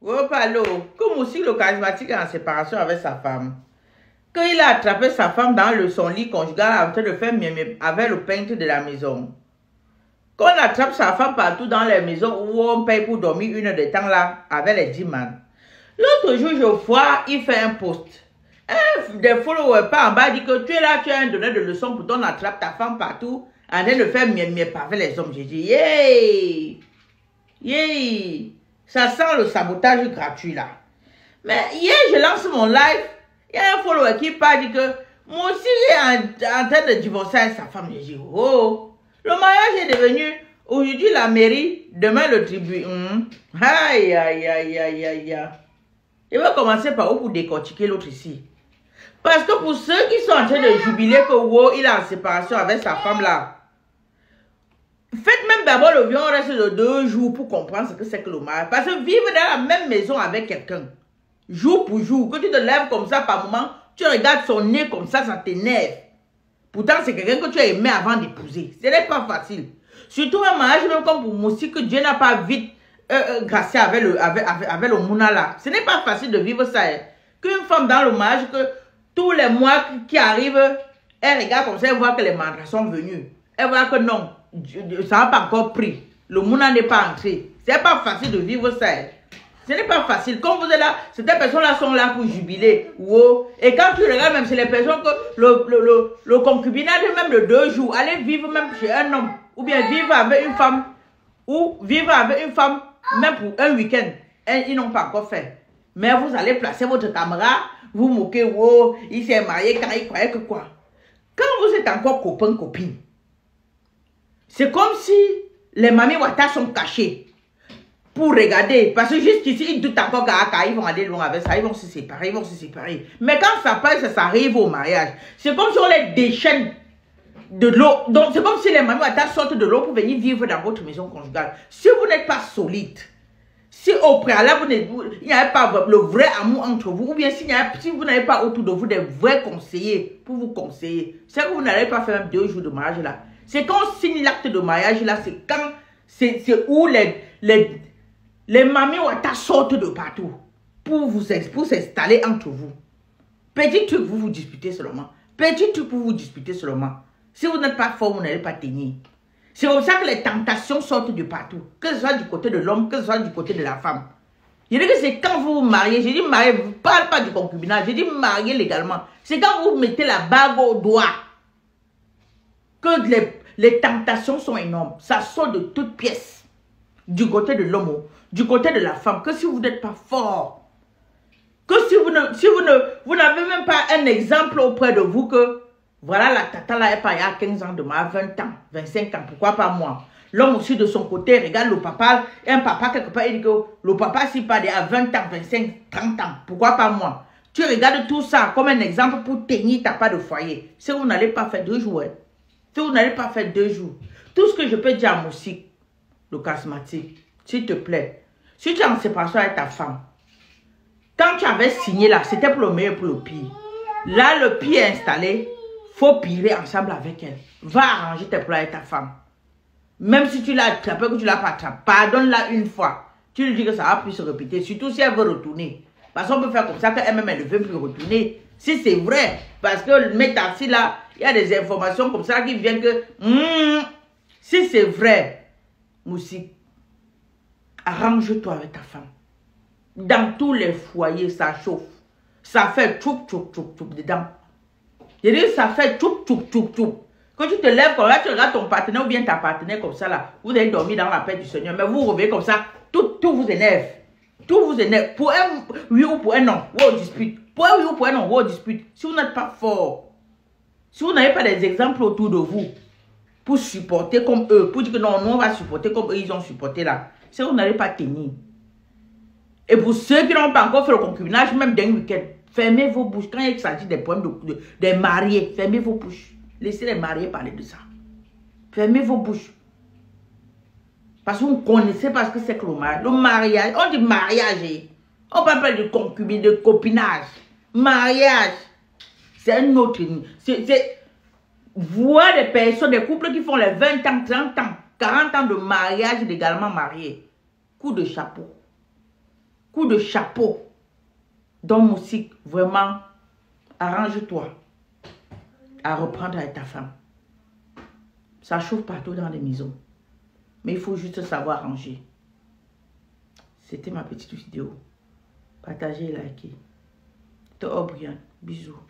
Oh, Palo, comme aussi le charismatique est en séparation avec sa femme. Quand il a attrapé sa femme dans son lit conjugal en train de faire mieux avec le peintre de la maison. Quand on attrape sa femme partout dans les maisons où on paye pour dormir une heure de temps là, avec les 10 man. L'autre jour, je vois, il fait un post. Un des followers pas en bas dit que tu es là, tu es un donneur de leçons pour ton attrape ta femme partout en train de faire mieux avec les hommes. J'ai dit, yeah! Yeah! Ça sent le sabotage gratuit là. Mais hier, je lance mon live. Il y a un follower qui parle, dit que moi aussi, il est en train de divorcer avec sa femme. Je dis, oh, le mariage est devenu aujourd'hui la mairie, demain le tribut. Aïe, aïe, aïe, aïe, aïe. Je vais commencer par où pour décortiquer l'autre ici. Parce que pour ceux qui sont en train de jubiler que wow, il est en séparation avec sa femme là, faites même d'abord le vieux, on reste de 2 jours pour comprendre ce que c'est que le mariage. Parce que vivre dans la même maison avec quelqu'un, jour pour jour, que tu te lèves comme ça par moment, tu regardes son nez comme ça t'énerve. Pourtant, c'est quelqu'un que tu as aimé avant d'épouser. Ce n'est pas facile. Surtout un mariage, même comme pour Moussi, que Dieu n'a pas vite gracié avec le Mouna là. Ce n'est pas facile de vivre ça. Hein. Qu'une femme dans le mariage, que tous les mois qui arrivent, elle regarde comme ça, elle voit que les mandats sont venus. Elle voit que non, ça n'a pas encore pris. Le Mouna n'est pas entré. Ce n'est pas facile de vivre ça. Hein. Ce n'est pas facile. Quand vous êtes là, ces personnes-là sont là pour jubiler. Wow. Et quand tu regardes, même c'est les personnes que le concubinage, même de 2 jours, aller vivre même chez un homme, ou bien vivre avec une femme, ou vivre avec une femme, même pour un week-end, ils n'ont pas encore fait. Mais vous allez placer votre caméra, vous moquez, wow, il s'est marié quand il croyait que quoi. Quand vous êtes encore copain, copine, c'est comme si les mamies Ouattara sont cachées. Pour regarder, parce que jusqu'ici, ils doutent encore qu'ils vont aller loin avec ça, ils vont se séparer, Mais quand ça passe, ça arrive au mariage. C'est comme si on les déchaîne de l'eau. Donc, c'est comme si les mamies sortent de l'eau pour venir vivre dans votre maison conjugale. Si vous n'êtes pas solide, si au préalable, il n'y a pas le vrai amour entre vous, ou bien si vous n'avez pas autour de vous des vrais conseillers pour vous conseiller, c'est que vous n'allez pas faire même 2 jours de mariage là. C'est quand on signe l'acte de mariage là, c'est quand, c'est où les mamies Ouattara sortent de partout pour s'installer entre vous. Petit truc, vous vous disputez seulement. Petit truc pour vous disputer seulement. Si vous n'êtes pas fort, vous n'allez pas tenir. C'est comme ça que les tentations sortent de partout. Que ce soit du côté de l'homme, que ce soit du côté de la femme. Je dis que c'est quand vous vous mariez. Je dis marier, je ne parle pas du concubinage. Je dis marier légalement. C'est quand vous mettez la bague au doigt que les tentations sont énormes. Ça sort de toutes pièces. Du côté de l'homme, du côté de la femme, que si vous n'êtes pas fort, que si vous n'avez même pas un exemple auprès de vous que, voilà, la tata là, elle pas il y a 15 ans de moi, 20 ans, 25 ans, pourquoi pas moi? L'homme aussi de son côté, regarde le papa, un papa quelque part, il dit que le papa s'il pas à 20 ans, 25, 30 ans, pourquoi pas moi? Tu regardes tout ça comme un exemple pour tenir ta part de foyer. Si vous n'allez pas faire 2 jours, hein. Si vous n'allez pas faire 2 jours, tout ce que je peux dire à Moussi, le charismatique, s'il te plaît, si tu es en séparation avec ta femme, quand tu avais signé là, c'était pour le meilleur, pour le pire. Là, le pire est installé, il faut pirer ensemble avec elle. Va arranger tes plans avec ta femme. Même si tu l'as attrapé, que tu l'as pas attrapé, pardonne-la une fois. Tu lui dis que ça va plus se répéter, surtout si elle veut retourner. Parce qu'on peut faire comme ça qu'elle-même, elle ne veut plus retourner. Si c'est vrai, parce que le métaxi là, il y a des informations comme ça qui viennent que, si c'est vrai, Moussi, arrange-toi avec ta femme. Dans tous les foyers, ça chauffe. Ça fait tchoup, tchoup, tchoup, tchoup dedans. Je dis, ça fait tchoup, tchoup, tchoup, tchoup. Quand tu te lèves comme là, tu regardes ton partenaire ou bien ta partenaire comme ça là, vous allez dormir dans la paix du Seigneur, mais vous revenez comme ça, tout vous énerve. Tout vous énerve. Pour un oui ou pour un non, vous dispute. Pour un oui ou pour un non, vous dispute. Si vous n'êtes pas fort, si vous n'avez pas des exemples autour de vous, pour supporter comme eux, pour dire que non, nous on va supporter comme eux, ils ont supporté là. Si vous n'allez pas tenir. Et pour ceux qui n'ont pas encore fait le concubinage, même d'un week-end, fermez vos bouches. Quand il s'agit des problèmes des mariés, fermez vos bouches. Laissez les mariés parler de ça. Fermez vos bouches. Parce que vous connaissez pas ce que c'est que le mariage. Le mariage, on dit mariage. On parle pas de concubinage, de copinage. Mariage, c'est un autre. C'est voir des personnes, des couples qui font les 20 ans, 30 ans, 40 ans de mariage légalement mariés. Coup de chapeau. coup de chapeau. Donc, Moussik, vraiment, arrange-toi à reprendre avec ta femme. Ça chauffe partout dans les maisons. Mais il faut juste savoir ranger. C'était ma petite vidéo. Partagez et likez. Te Brian. Bisous.